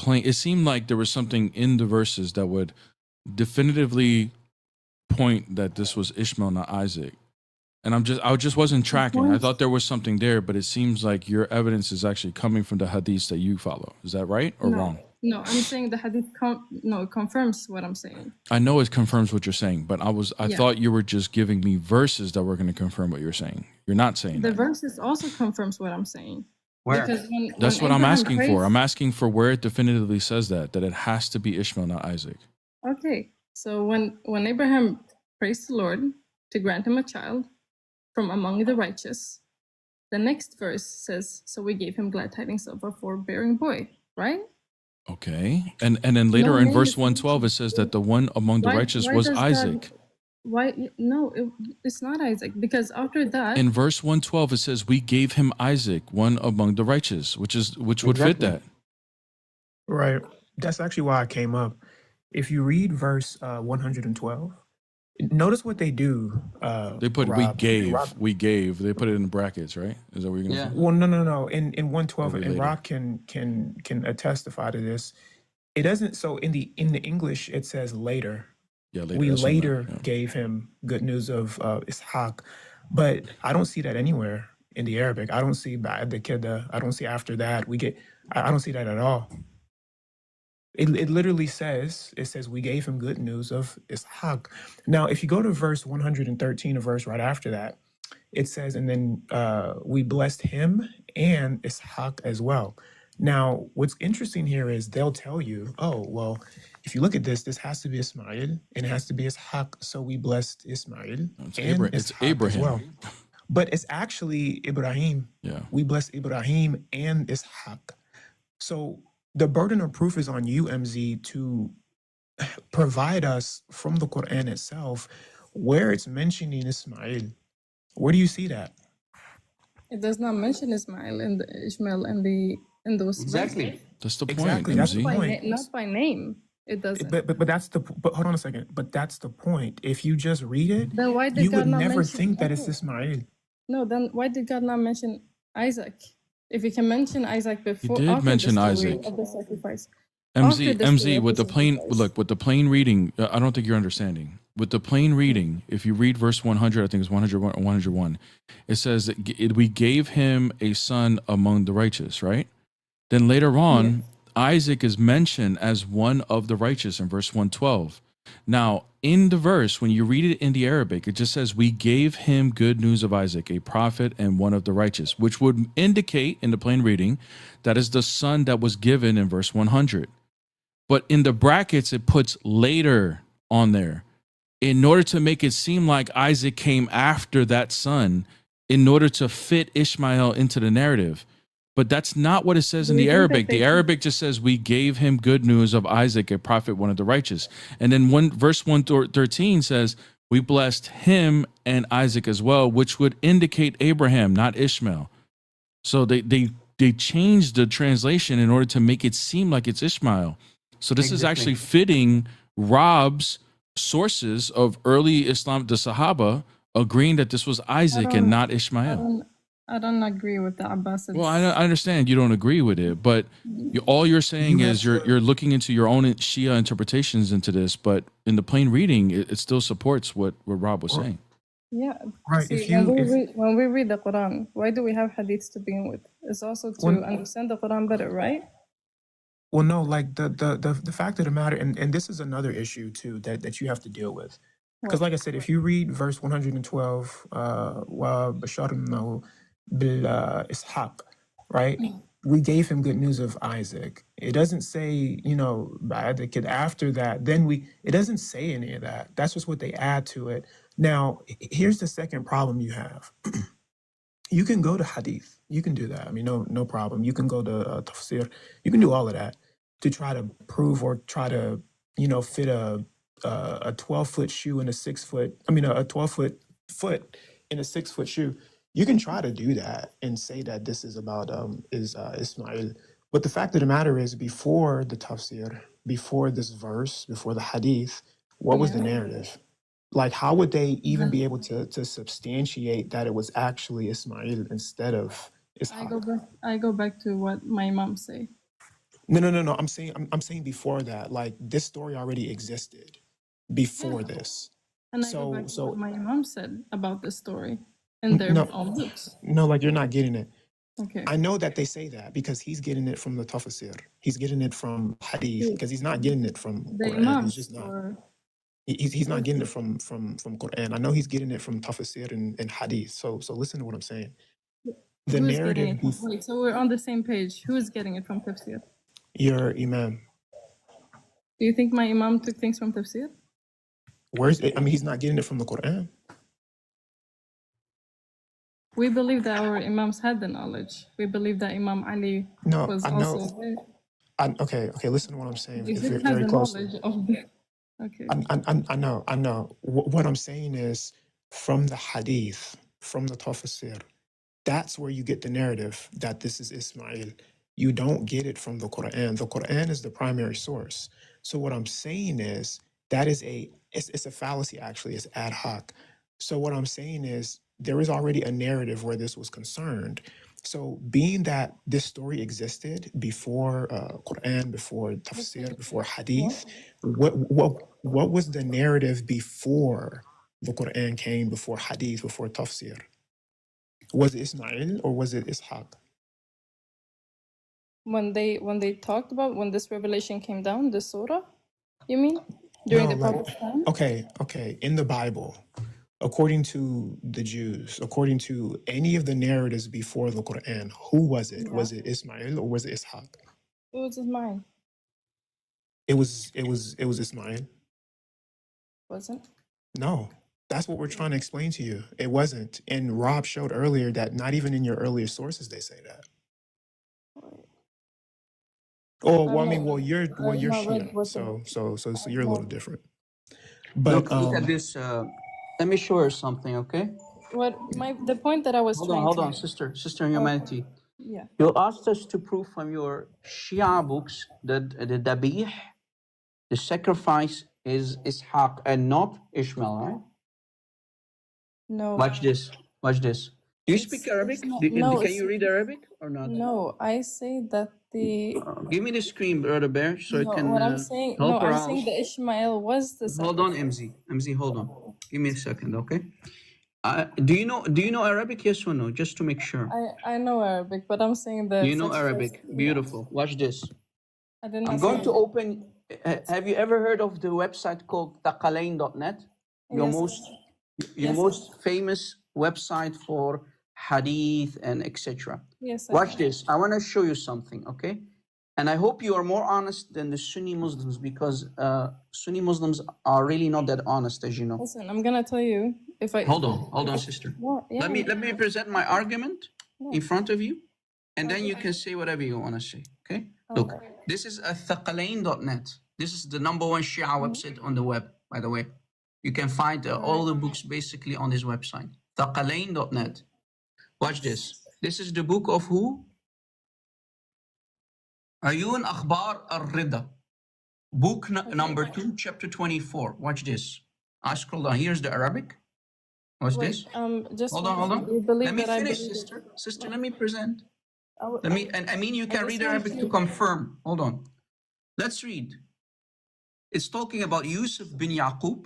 plain. It seemed like there was something in the verses that would definitively point that this was Ishmael, not Isaac. And I just wasn't tracking. I thought there was something there, but it seems like your evidence is actually coming from the hadiths that you follow. Is that right or wrong? No, I'm saying the hadith it confirms what I'm saying. I know it confirms what you're saying, but I thought you were just giving me verses that were going to confirm what you're saying. You're not saying the that. verses also confirms what I'm saying. Where? That's what I'm asking for. I'm asking for where it definitively says that it has to be Ishmael, not Isaac. Okay, so when Abraham praised the Lord to grant him a child from among the righteous, the next verse says, so we gave him glad tidings of a forbearing boy, right? Okay. And then later in verse 112, it says that the one among the righteous was Isaac. It's not Isaac, because after that, in verse 112, it says we gave him Isaac, one among the righteous, which would fit that. Right. That's actually why I came up. If you read verse 112, notice what they do. They put we gave. They put it in brackets, right? Is that what you're gonna say? Well, no. In 112, and Rock can testify to this. It doesn't. So in the English, it says later. Yeah, later. We later gave him good news of Ishaq, but I don't see that anywhere in the Arabic. I don't see ba'ad the kida. I don't see after that. I don't see that at all. It literally says, we gave him good news of Ishaq. Now, if you go to verse 113, a verse right after that, it says, and then we blessed him and Ishaq as well. Now, what's interesting here is they'll tell you, oh, well, if you look at this has to be Ismail and it has to be Ishaq. So we blessed Ismail it's Abraham as well. But it's actually Ibrahim. Yeah. We blessed Ibrahim and Ishaq. So the burden of proof is on you, MZ, to provide us from the Qur'an itself where it's mentioning Ismail. Where do you see that? It does not mention Ishmael in those Exactly. verses. That's the point. Exactly. That's the point. Not by name. It doesn't. But that's but hold on a second. But that's the point. If you just read it, then why did you God would not never mention think that Isaac? it's Ismail. No, then why did God not mention Isaac? If you can mention Isaac before, He did mention Isaac. Of the sacrifice. MZ, with the plain reading, I don't think you're understanding. With the plain reading, if you read verse 100, I think it's 101 or 101, it says that we gave him a son among the righteous, right? Then later on, Isaac is mentioned as one of the righteous in verse 112. Now, in the verse, when you read it in the Arabic, it just says, we gave him good news of Isaac, a prophet and one of the righteous, which would indicate in the plain reading that is the son that was given in verse 100. But in the brackets, it puts later on there in order to make it seem like Isaac came after that son in order to fit Ishmael into the narrative. But that's not what it says in the Arabic. The Arabic just says, we gave him good news of Isaac, a prophet, one of the righteous. And then verse 113 says, we blessed him and Isaac as well, which would indicate Abraham, not Ishmael. So they changed the translation in order to make it seem like it's Ishmael. So this is actually fitting Rob's sources of early Islam, the Sahaba, agreeing that this was Isaac and not Ishmael. I don't agree with the Abbasids. Well, I understand you don't agree with it, but all you're saying is you're looking into your own Shia interpretations into this, but in the plain reading, it still supports what Rob was saying. Yeah. Right. See, when we read the Quran, why do we have hadiths to begin with? It's also to understand the Quran better, right? Well, no, like the fact of the matter, and this is another issue too that you have to deal with. Because like I said, if you read verse 112, Ishaq, right? We gave him good news of Isaac. It doesn't say, the kid after that. It doesn't say any of that. That's just what they add to it. Now, here's the second problem you have. You can go to hadith. You can do that. I mean, no problem. You can go to tafsir. You can do all of that to try to prove or try to, fit a 12-foot shoe in a 6-foot. I mean, a 12-foot foot in a 6-foot shoe. You can try to do that and say that this is about Ismail. But the fact of the matter is, before the tafsir, before this verse, before the hadith, what was the narrative? Like, how would they even be able to substantiate that it was actually Ismail instead of Ishaq? I go back to what my mom say. No. I'm saying before that, like this story already existed before Yeah. this. And I go back to what So my imam said about the story in their own books. no, like you're not getting it. Okay. I know that they say that because he's getting it from the tafsir. He's getting it from hadith because he's not getting it from The Quran. He's imams just not. or He's not getting it from Quran. I know he's getting it from tafsir and hadith. So listen to what I'm saying. The who is getting narrative, it from? Wait, so we're on the same page. Who is getting it from tafsir? your imam. Do you think my imam took things from tafsir? Where's it? I mean, he's not getting it from the Quran. We believe that our imams had the knowledge. We believe that Imam Ali No, was I also know. there. Okay. Listen to what I'm saying. You Very, did have very the closely. knowledge of the... Okay. I know. What I'm saying is from the hadith, from the tafsir, that's where you get the narrative that this is Ismail. You don't get it from the Quran. The Quran is the primary source. So what I'm saying is that is it's a fallacy actually. It's ad hoc. So what I'm saying is there is already a narrative where this was concerned. So being that this story existed before Quran, before tafsir, before hadith, what was the narrative before the Quran came, before hadith, before tafsir? Was it Ismail or was it Ishaq? When they talked about when this revelation came down, the surah, you mean? During No, the like, Prophet's time? okay. In the Bible, according to the Jews, according to any of the narratives before the Quran, who was it? Yeah. Was it Ismail or was it Ishaq? It was mine, It was Ismail. wasn't? No, that's what we're trying to explain to you. It wasn't. And Rob showed earlier that not even in your earlier sources they say that. Oh, well, I mean, well, you're Shia, so you're a little different. But Look at this. Let me show her something, okay? The point that I was trying Hold to on, sister in humanity. Yeah. You asked us to prove from your Shia books that the dabih, the sacrifice, is Ishaq and not Ishmael, right? No. Watch this. Do you speak Arabic? Can you read Arabic or not? No, I say that the Give me the screen, Brother Bear, so I can what I'm saying. help No, her I'm out. saying the Ishmael was the. Hold on, MZ, hold on. Give me a second, okay? Do you know Arabic? Yes or no? Just to make sure. I know Arabic, but I'm saying that. You know Arabic. Beautiful. Watch this. I didn't. I'm going to open. Have you ever heard of the website called thaqalain.net? Your most famous website for hadith and etc. Yes. Watch this. I want to show you something, okay? And I hope you are more honest than the Sunni Muslims, because Sunni Muslims are really not that honest, as you know. Listen, I'm gonna tell you if I. Hold on, sister. Let me present my argument in front of you, and then you can say whatever you want to say. Okay? Look, this is a thaqalain.net. This is the #1 Shia website on the web, by the way. You can find all the books basically on this website. Thaqalain.net. Watch this. This is the book of who? Ayun Akhbar al-Rida. Book number 2, chapter 24. Watch this. I scroll down. Here's the Arabic. What's this? Just hold on. You believe let me that finish, sister. Let me present. I mean, you can read Arabic to confirm. Hold on. Let's read. It's talking about Yusuf bin Yaqub,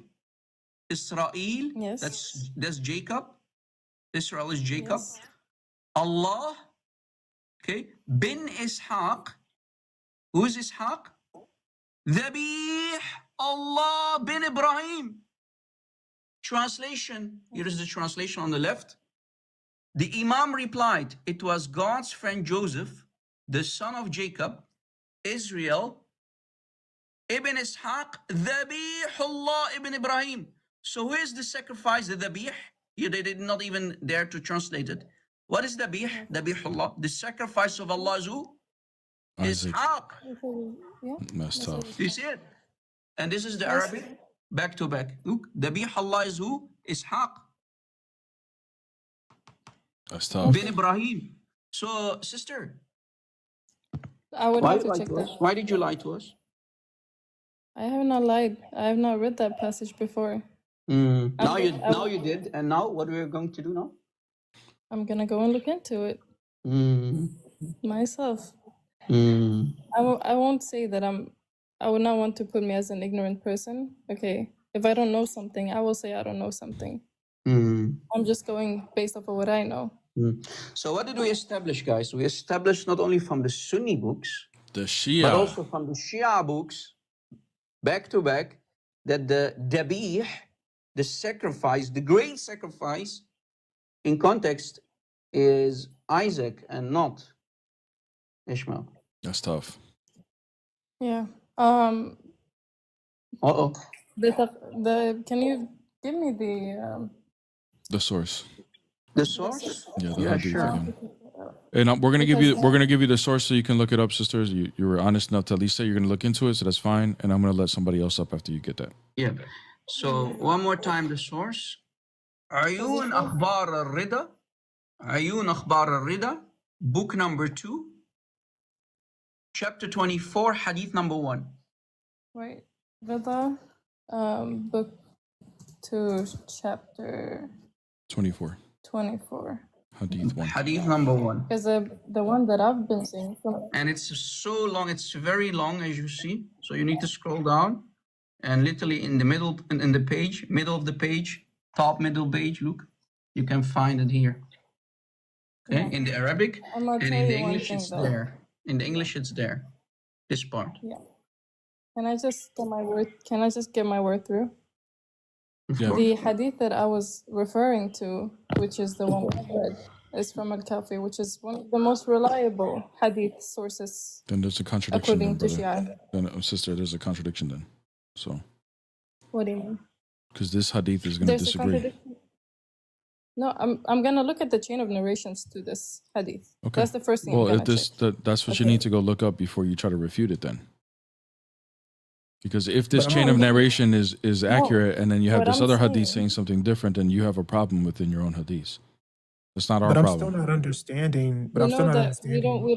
Israel. Yes. That's Jacob. Israel is Jacob. Yes. Allah. Okay. Bin Ishaq. Who is Ishaq? Dhabih Allah bin Ibrahim. Translation. Here is the translation on the left. The Imam replied, it was God's friend Joseph, the son of Jacob, Israel, Ibn Ishaq, Dhabih Allah ibn Ibrahim. So who is the sacrifice, the Dhabih? They did not even dare to translate it. What is Dhabih? Dhabih Allah. The sacrifice of Allah is who? Ishaq. That's tough. Do you see it? And this is the Arabic, back to back. Look, Dhabih Allah is who? Ishaq. That's tough. Bin Ibrahim. So, sister, I would have to check that. Why did you lie to us? I have not lied. I have not read that passage before. Now you did. And now what we're going to do now? I'm gonna go and look into it myself. Mm, I won't say that I would not want to put me as an ignorant person. Okay, if I don't know something, I will say I don't know something. mm, I'm just going based off of what I know. mm. So what did we establish, guys? We established not only from the Sunni books, The but Shia. also from the Shia books, back to back, that the dabih, the sacrifice, the great sacrifice, in context, is Isaac and not Ishmael. That's tough. Yeah. Uh-oh. Can you give me The source. The source? Yeah, the Yeah, hadith sure. again. And we're gonna give you the source so you can look it up, sisters. You were honest enough to at least say you're gonna look into it, so that's fine. And I'm gonna let somebody else up after you get that. Yeah. So one more time, the source. عيون أخبار الرضا. عيون أخبار الرضا. Book number 2. Chapter 24, hadith number 1. Right. Rida, book 2, chapter 24. 24. Hadith 1. Hadith number 1. Because the one that I've been seeing from And it's so long, it's very long, as you see. So you need to scroll down. And literally in the middle, in the page, middle of the page, top middle page, look, you can find it here. Okay, in the Arabic, I'm gonna and tell in the you one English, thing it's though. there. In the English, it's there. This part. Yeah. Can I just get my word through? Of Yeah. course. The hadith that I was referring to, which is the one I read, is from Al-Kafi, which is one of the most reliable hadith sources Then there's a contradiction, according to brother. Shia. Then, sister, there's a contradiction then. So, What do you mean? because this hadith is gonna There's a disagree. contradiction. No, I'm gonna look at the chain of narrations to this hadith. Okay. That's the first thing. Well, I'm if gonna check. that's what you Okay. need to go look up before you try to refute it then. Because if this But chain I'm- of narration is accurate and then you have what this I'm other hadith saying- saying something different, then you have a problem within your own hadith. It's not our But I'm problem. still not understanding. But You I'm know still not that understanding. we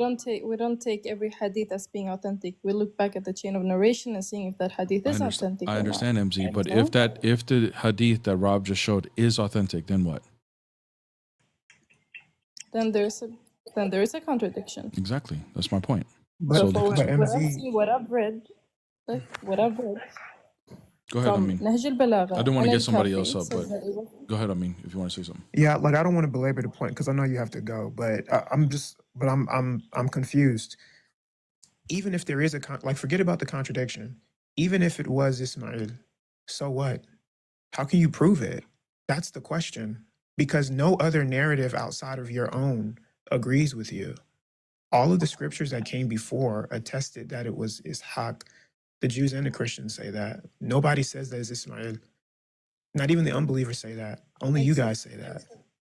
don't take every hadith as being authentic. We look back at the chain of narration and seeing if that hadith is authentic. I or understand, not. MZ, but know? if the hadith that Rob just showed is authentic, then what? Then there is a contradiction. Exactly. That's my point. But, So- For but what I've MZ, seen, what I've read, Go ahead, from Amin. Nahj al-Balagha. I don't want to and get somebody al-Kafi, else up, says but that it was- go ahead, Amin, if you want to say something. yeah, like I don't want to belabor the point because I know you have to go. But I'm confused. Even if there is forget about the contradiction. Even if it was Ismail, so what? How can you prove it? That's the question. Because no other narrative outside of your own agrees with you. All of the scriptures that came before attested that it was Ishaq. The Jews and the Christians say that. Nobody says that it's Ismail. Not even the unbelievers say that. Only you guys say that.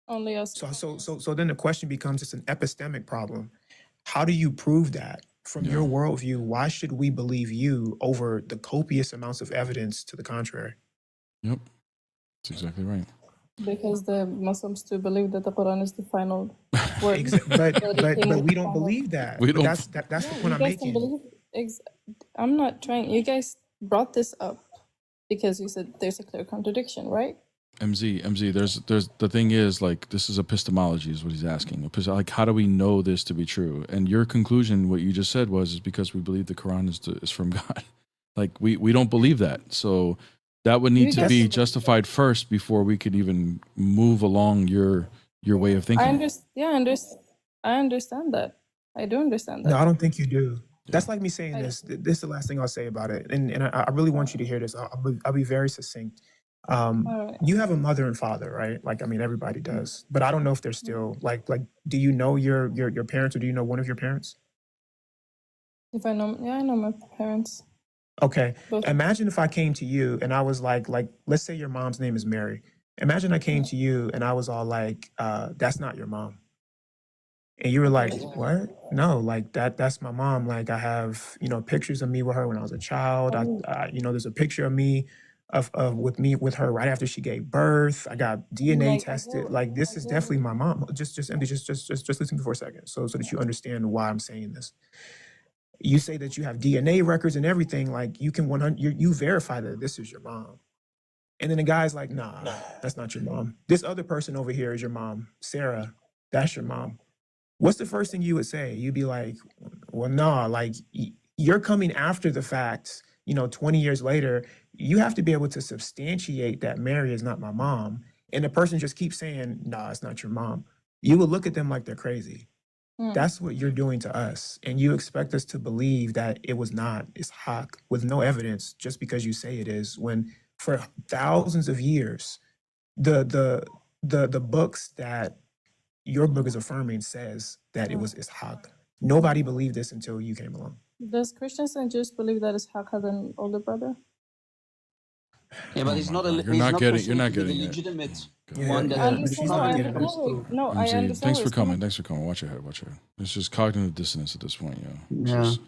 only us. So then the question becomes, it's an epistemic problem. How do you prove that? From your worldview, why should we believe you over the copious amounts of evidence to the contrary? Yep. That's exactly right. Because the Muslims do believe that the Quran is the final word. But we don't believe that. We But don't- that's the Yeah, point you I'm guys don't making. believe. I'm not trying. You guys brought this up because you said there's a clear contradiction, right? MZ, there's the thing is, like, this is epistemology is what he's asking. Like, how do we know this to be true? And your conclusion, what you just said is because we believe the Quran is from God. Like, we don't believe that. So that would need You to guys- be justified first before we could even move along your way of thinking. I understand that. I do understand that. No, I don't think you do. That's like me saying I- this. This is the last thing I'll say about it. And I really want you to hear this. I'll be very succinct. All right. You have a mother and father, right? Like, I mean, everybody does. But I don't know if they're still like. Do you know your parents, or do you know one of your parents? If I know, I know my parents. Okay. Both. Imagine if I came to you and I was like, let's say your mom's name is Mary. Imagine I came to you and I was all like, that's not your mom. And you were like, what? No, like that's my mom. Like, I have, pictures of me with her when I was a child. There's a picture of me with her right after she gave birth. I got DNA Like, I tested. get- Like, this I is get- definitely my mom. Just listen to me for a second, so that you understand why I'm saying this. You say that you have DNA records and everything. Like, you can you verify that this is your mom. And then the guy's like, nah, that's not your mom. This other person over here is your mom, Sarah. That's your mom. What's the first thing you would say? You'd be like, Well, no, like you're coming after the facts, 20 years later, you have to be able to substantiate that Mary is not my mom. And the person just keeps saying, nah, it's not your mom. You will look at them like they're crazy. Mm. That's what you're doing to us. And you expect us to believe that it was not Ishaq with no evidence just because you say it is, when for thousands of years, the books that your book is affirming says that it was Ishaq. Nobody believed this until you came along. Does Christians and Jews believe that Ishaq had an older brother? Yeah, but Oh he's my not. God, you're not getting the it. legitimate Yeah, one yeah, that. I but understand. she's No, not I getting it. understand. No, I MC, understand. thanks where for it's coming. coming. Thanks for coming. Watch your head. Watch your head. It's just cognitive dissonance at this point. Yeah. It's Yeah. just-